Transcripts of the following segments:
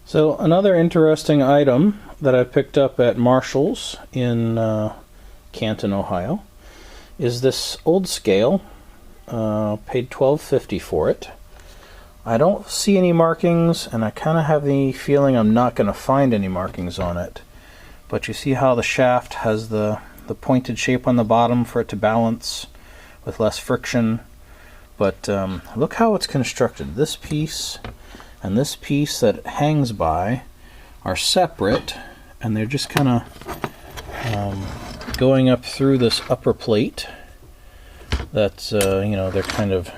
So another interesting item that I picked up at Marshall's in Canton, Ohio, is this old scale. Paid $12.50 for it. I don't see any markings, and I kind of have the feeling I'm not going to find any markings on it. But you see how the shaft has the pointed shape on the bottom for it to balance with less friction. But look how it's constructed. This piece and this piece that it hangs by are separate, and they're just kind of going up through this upper plate. That's you know, they're kind of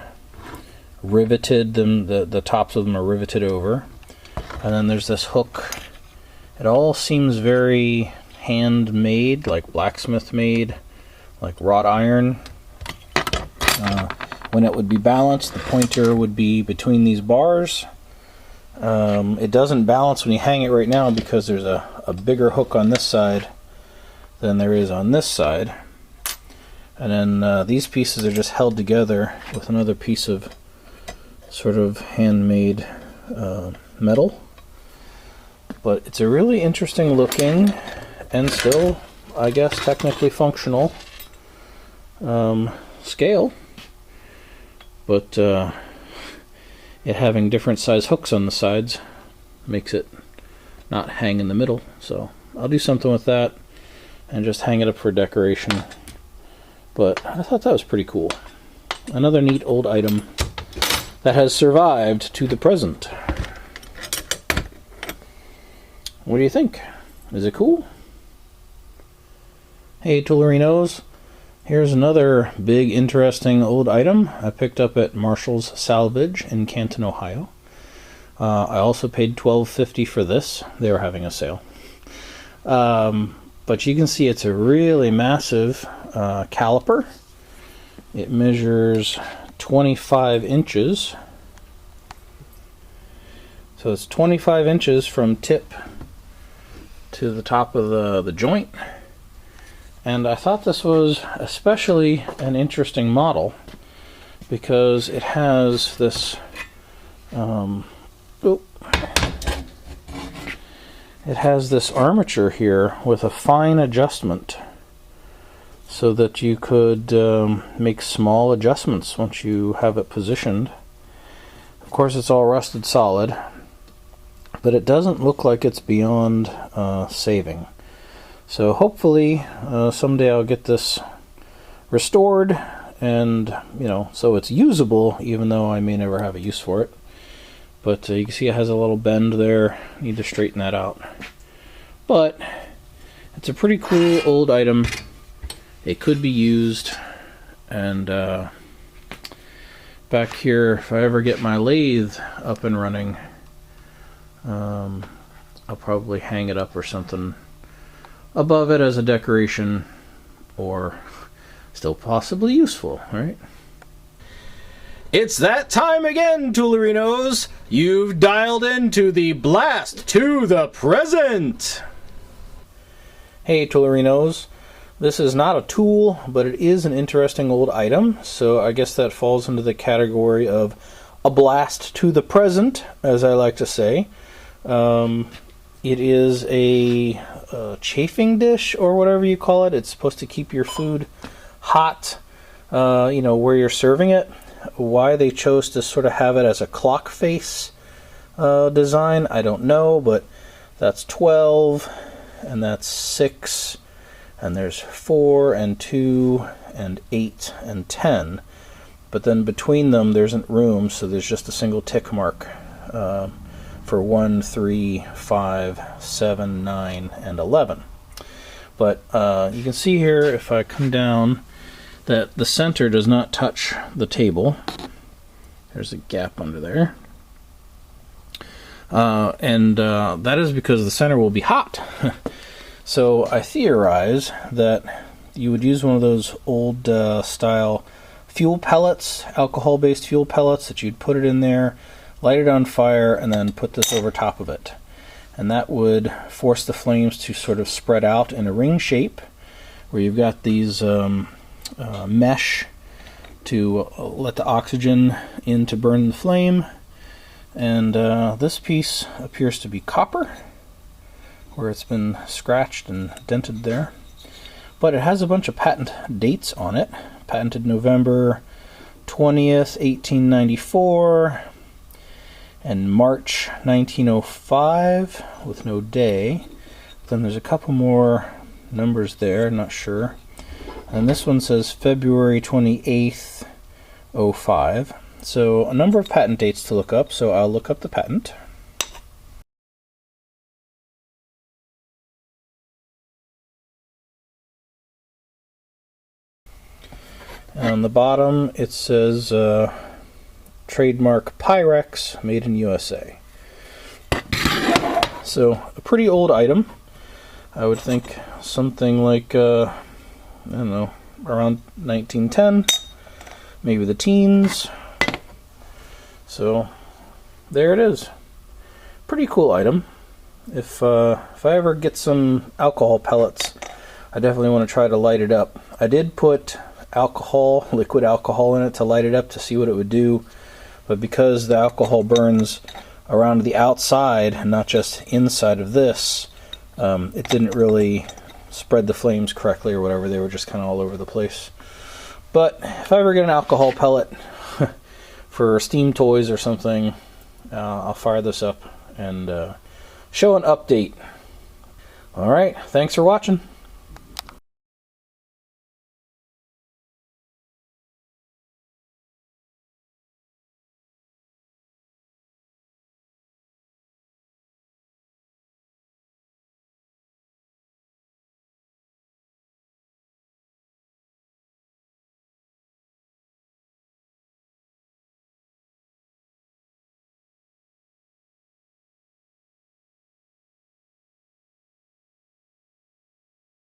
riveted. The tops of them are riveted over, and then there's this hook. It all seems very handmade, like blacksmith made, like wrought iron. When it would be balanced, the pointer would be between these bars. It doesn't balance when you hang it right now because there's a bigger hook on this side than there is on this side. And then these pieces are just held together with another piece of sort of handmade metal. But it's a really interesting looking and still, I guess, technically functional scale. But it having different size hooks on the sides makes it not hang in the middle. So I'll do something with that and just hang it up for decoration. But I thought that was pretty cool. Another neat old item that has survived to the present. What do you think? Is it cool? Hey, Toolerinos. Here's another big, interesting old item I picked up at Marshall's Salvage in Canton, Ohio. I also paid $12.50 for this. They were having a sale. But you can see it's a really massive caliper. It measures 25 inches. So it's 25 inches from tip to the top of the joint. And I thought this was especially an interesting model because it has this it has this armature here with a fine adjustment so that you could make small adjustments once you have it positioned. Of course, it's all rusted solid, but it doesn't look like it's beyond saving. So hopefully someday I'll get this restored and, you know, so it's usable, even though I may never have a use for it. But you can see it has a little bend there. Need to straighten that out. But it's a pretty cool old item. It could be used. And back here, if I ever get my lathe up and running, I'll probably hang it up or something above it as a decoration, or still possibly useful, right? It's that time again, Toolerinos! You've dialed into the blast to the present! Hey, Toolerinos. This is not a tool, but it is an interesting old item, so I guess that falls into the category of a blast to the present, as I like to say. It is a chafing dish, or whatever you call it. It's supposed to keep your food hot, you know, where you're serving it. Why they chose to sort of have it as a clock face design, I don't know, but that's 12, and that's 6, and there's 4, and 2, and 8, and 10. But then between them, there isn't room, so there's just a single tick mark for 1, 3, 5, 7, 9, and 11. But you can see here, if I come down, that the center does not touch the table. There's a gap under there. And that is because the center will be hot. So I theorize that you would use one of those old style fuel pellets, alcohol-based fuel pellets, that you'd put it in there, light it on fire, and then put this over top of it. And that would force the flames to sort of spread out in a ring shape, where you've got these mesh to let the oxygen in to burn the flame, And this piece appears to be copper, where it's been scratched and dented there. But it has a bunch of patent dates on it. Patented November 20th, 1894, and March 1905, with no day. Then there's a couple more numbers there, not sure. And this one says February 28th, 05. So a number of patent dates to look up, so I'll look up the patent. And on the bottom it says trademark Pyrex, made in USA. So a pretty old item. I would think something like, I don't know, around 1910, maybe the teens. So there it is. Pretty cool item. If I ever get some alcohol pellets, I definitely want to try to light it up. I did put alcohol, liquid alcohol in it to light it up to see what it would do, but because the alcohol burns around the outside and not just inside of this, it didn't really spread the flames correctly or whatever. They were just kind of all over the place. But if I ever get an alcohol pellet for steam toys or something, I'll fire this up and show an update. Alright, thanks for watching.